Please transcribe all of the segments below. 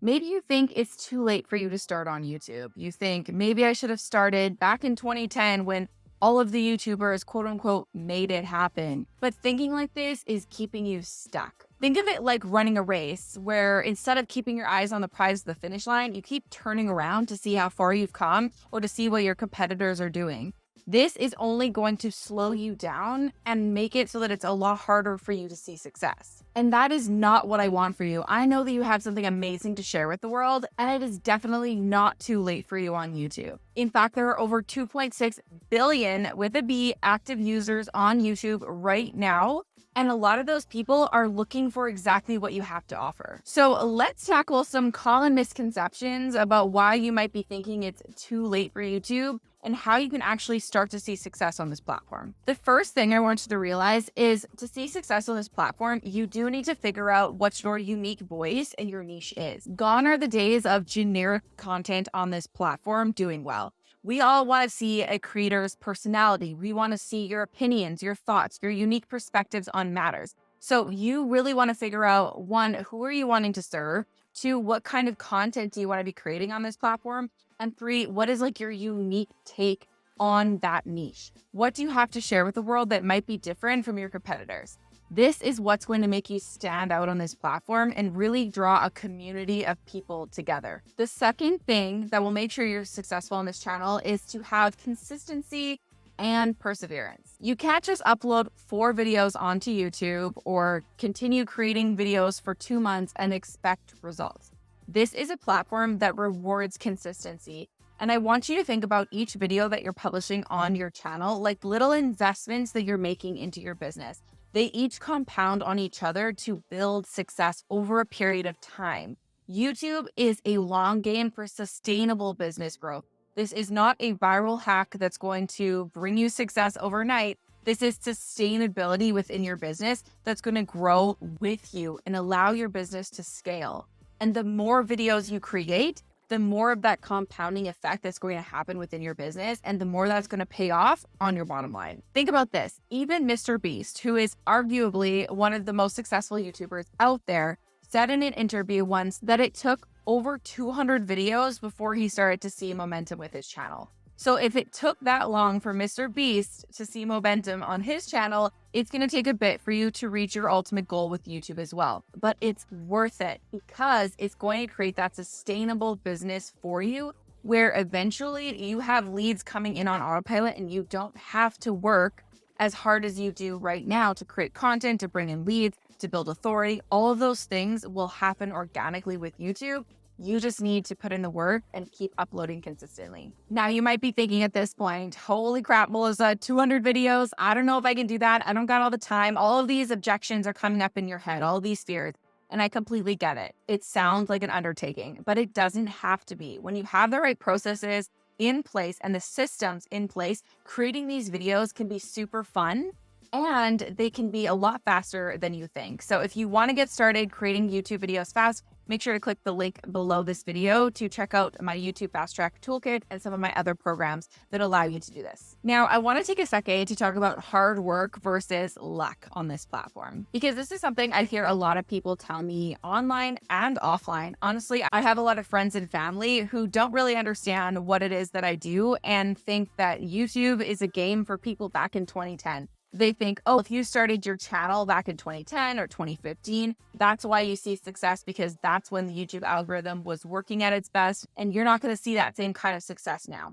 Maybe you think it's too late for you to start on YouTube. You think maybe I should have started back in 2010 when all of the YouTubers, quote unquote, made it happen. But thinking like this is keeping you stuck. Think of it like running a race where instead of keeping your eyes on the prize of the finish line, you keep turning around to see how far you've come or to see what your competitors are doing. This is only going to slow you down and make it so that it's a lot harder for you to see success. And that is not what I want for you. I know that you have something amazing to share with the world, and it is definitely not too late for you on YouTube. In fact, there are over 2.6 billion with a B active users on YouTube right now. And a lot of those people are looking for exactly what you have to offer. So let's tackle some common misconceptions about why you might be thinking it's too late for YouTube and how you can actually start to see success on this platform. The first thing I want you to realize is to see success on this platform, you do need to figure out what your unique voice and your niche is. Gone are the days of generic content on this platform doing well. We all want to see a creator's personality. We want to see your opinions, your thoughts, your unique perspectives on matters. So you really want to figure out, one, who are you wanting to serve? Two, what kind of content do you want to be creating on this platform? And three, what is like your unique take on that niche? What do you have to share with the world that might be different from your competitors? This is what's going to make you stand out on this platform and really draw a community of people together. The second thing that will make sure you're successful on this channel is to have consistency and perseverance. You can't just upload 4 videos onto YouTube or continue creating videos for 2 months and expect results. This is a platform that rewards consistency. And I want you to think about each video that you're publishing on your channel like little investments that you're making into your business. They each compound on each other to build success over a period of time. YouTube is a long game for sustainable business growth. This is not a viral hack that's going to bring you success overnight. This is sustainability within your business that's going to grow with you and allow your business to scale. And the more videos you create, the more of that compounding effect that's going to happen within your business and the more that's going to pay off on your bottom line. Think about this. Even Mr. Beast, who is arguably one of the most successful YouTubers out there, said in an interview once that it took over 200 videos before he started to see momentum with his channel. So if it took that long for Mr. Beast to see momentum on his channel, it's going to take a bit for you to reach your ultimate goal with YouTube as well. But it's worth it because it's going to create that sustainable business for you where eventually you have leads coming in on autopilot and you don't have to work as hard as you do right now to create content, to bring in leads, to build authority. All of those things will happen organically with YouTube. You just need to put in the work and keep uploading consistently. Now, you might be thinking at this point, holy crap, Melissa, 200 videos. I don't know if I can do that. I don't got all the time. All of these objections are coming up in your head, all these fears. And I completely get it. It sounds like an undertaking, but it doesn't have to be. When you have the right processes in place and the systems in place, creating these videos can be super fun and they can be a lot faster than you think. So if you want to get started creating YouTube videos fast, make sure to click the link below this video to check out my YouTube Fast Track Toolkit and some of my other programs that allow you to do this. Now, I want to take a second to talk about hard work versus luck on this platform, because this is something I hear a lot of people tell me online and offline. Honestly, I have a lot of friends and family who don't really understand what it is that I do and think that YouTube is a game for people back in 2010. They think, oh, if you started your channel back in 2010 or 2015, that's why you see success because that's when the YouTube algorithm was working at its best, and you're not going to see that same kind of success now.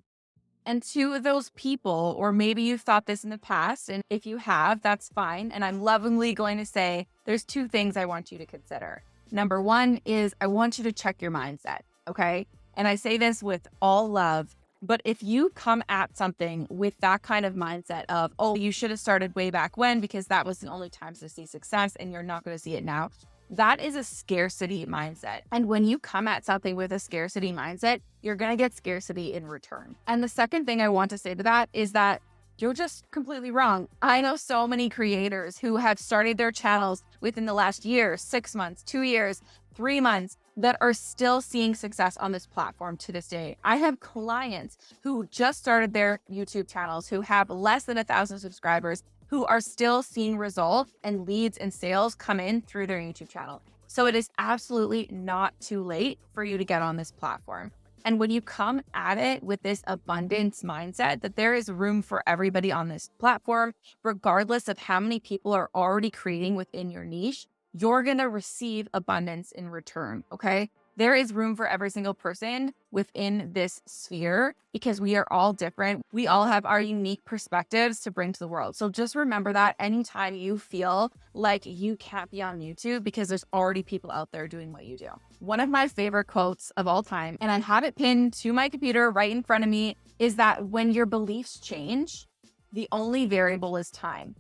And to those people, or maybe you've thought this in the past, and if you have, that's fine. And I'm lovingly going to say there's 2 things I want you to consider. Number 1 is I want you to check your mindset, okay? And I say this with all love. But if you come at something with that kind of mindset of, oh, you should have started way back when because that was the only time to see success and you're not going to see it now, that is a scarcity mindset. And when you come at something with a scarcity mindset, you're going to get scarcity in return. And the second thing I want to say to that is that you're just completely wrong. I know so many creators who have started their channels within the last year, 6 months, 2 years, 3 months, that are still seeing success on this platform to this day. I have clients who just started their YouTube channels who have less than 1,000 subscribers who are still seeing results and leads and sales come in through their YouTube channel. So it is absolutely not too late for you to get on this platform. And when you come at it with this abundance mindset that there is room for everybody on this platform, regardless of how many people are already creating within your niche, you're going to receive abundance in return. Okay. There is room for every single person within this sphere because we are all different. We all have our unique perspectives to bring to the world. So just remember that anytime you feel like you can't be on YouTube because there's already people out there doing what you do. One of my favorite quotes of all time, and I have it pinned to my computer right in front of me, is that when your beliefs change, the only variable is time.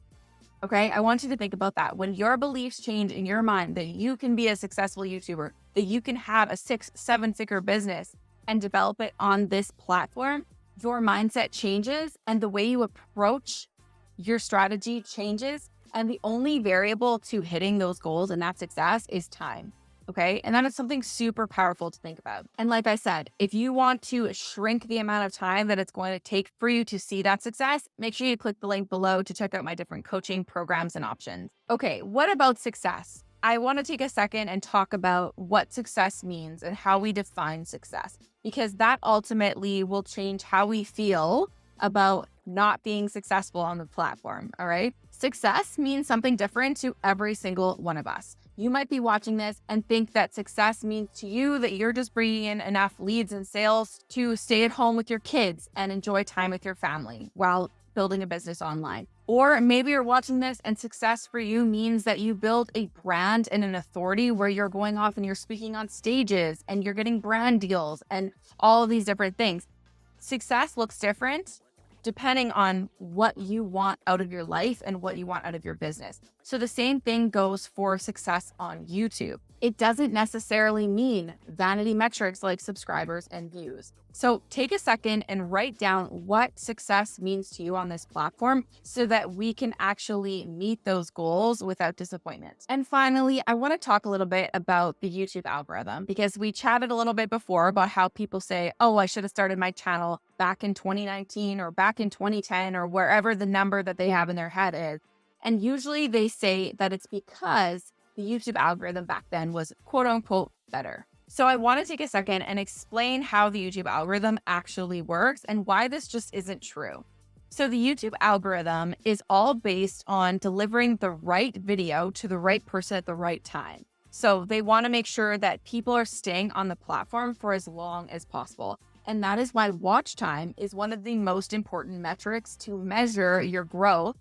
Okay, I want you to think about that. When your beliefs change in your mind that you can be a successful YouTuber, that you can have a 6-7 figure business and develop it on this platform, your mindset changes and the way you approach your strategy changes. And the only variable to hitting those goals and that success is time. Okay. And that is something super powerful to think about. And like I said, if you want to shrink the amount of time that it's going to take for you to see that success, make sure you click the link below to check out my different coaching programs and options. Okay. What about success? I want to take a second and talk about what success means and how we define success, because that ultimately will change how we feel about not being successful on the platform. All right. Success means something different to every single one of us. You might be watching this and think that success means to you that you're just bringing in enough leads and sales to stay at home with your kids and enjoy time with your family while building a business online. Or maybe you're watching this and success for you means that you build a brand and an authority where you're going off and you're speaking on stages and you're getting brand deals and all of these different things. Success looks different depending on what you want out of your life and what you want out of your business. So the same thing goes for success on YouTube. It doesn't necessarily mean vanity metrics like subscribers and views. So take a second and write down what success means to you on this platform so that we can actually meet those goals without disappointment. And finally, I want to talk a little bit about the YouTube algorithm, because we chatted a little bit before about how people say, oh, I should have started my channel back in 2019 or back in 2010 or wherever the number that they have in their head is. And usually they say that it's because the YouTube algorithm back then was quote unquote better. So I want to take a second and explain how the YouTube algorithm actually works and why this just isn't true. So the YouTube algorithm is all based on delivering the right video to the right person at the right time. So they want to make sure that people are staying on the platform for as long as possible. And that is why watch time is one of the most important metrics to measure your growth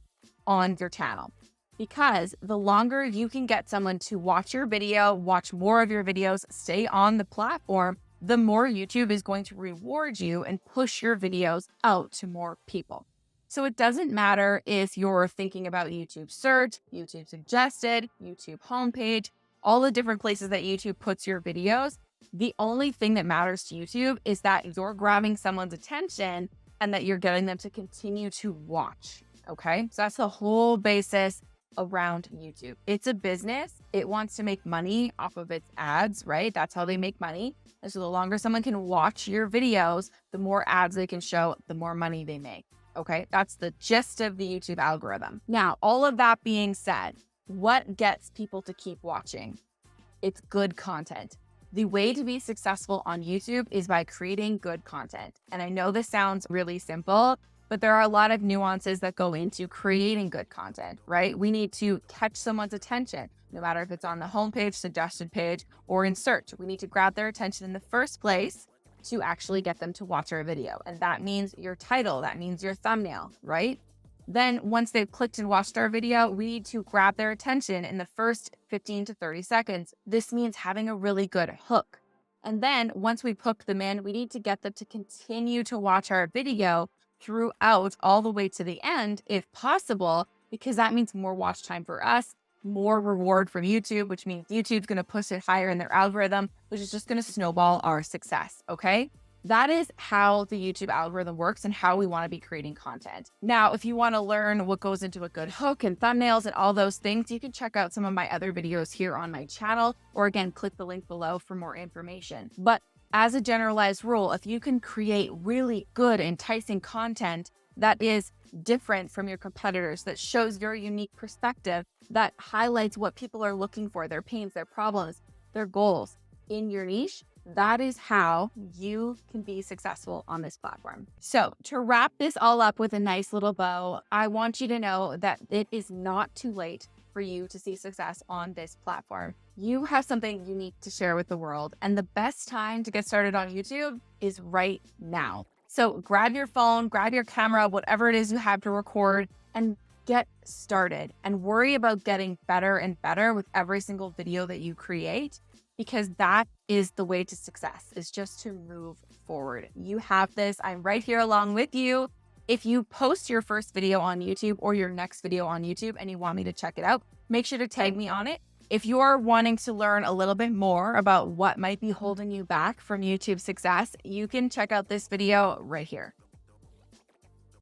on your channel. Because the longer you can get someone to watch your video, watch more of your videos, stay on the platform, the more YouTube is going to reward you and push your videos out to more people. So it doesn't matter if you're thinking about YouTube search, YouTube suggested, YouTube homepage, all the different places that YouTube puts your videos. The only thing that matters to YouTube is that you're grabbing someone's attention and that you're getting them to continue to watch. Okay, so that's the whole basis around YouTube. It's a business. It wants to make money off of its ads, right? That's how they make money. And so the longer someone can watch your videos, the more ads they can show, the more money they make. Okay, that's the gist of the YouTube algorithm. Now, all of that being said, what gets people to keep watching? It's good content. The way to be successful on YouTube is by creating good content. And I know this sounds really simple, but there are a lot of nuances that go into creating good content, right? We need to catch someone's attention, no matter if it's on the homepage, suggested page, or in search. We need to grab their attention in the first place to actually get them to watch our video. And that means your title, that means your thumbnail, right? Then once they've clicked and watched our video, we need to grab their attention in the first 15 to 30 seconds. This means having a really good hook. And then once we've hooked them in, we need to get them to continue to watch our video throughout all the way to the end, if possible, because that means more watch time for us, more reward from YouTube, which means YouTube's going to push it higher in their algorithm, which is just going to snowball our success. Okay. That is how the YouTube algorithm works and how we want to be creating content. Now, if you want to learn what goes into a good hook and thumbnails and all those things, you can check out some of my other videos here on my channel, or again, click the link below for more information. But as a generalized rule, if you can create really good, enticing content that is different from your competitors, that shows your unique perspective, that highlights what people are looking for, their pains, their problems, their goals in your niche, that is how you can be successful on this platform. So to wrap this all up with a nice little bow, I want you to know that it is not too late for you to see success on this platform. You have something unique to share with the world, and the best time to get started on YouTube is right now. So grab your phone, grab your camera, whatever it is you have to record, and get started, and worry about getting better and better with every single video that you create, because that is the way to success, is just to move forward. You have this. I'm right here along with you. If you post your first video on YouTube or your next video on YouTube and you want me to check it out, make sure to tag me on it. If you're wanting to learn a little bit more about what might be holding you back from YouTube success, you can check out this video right here.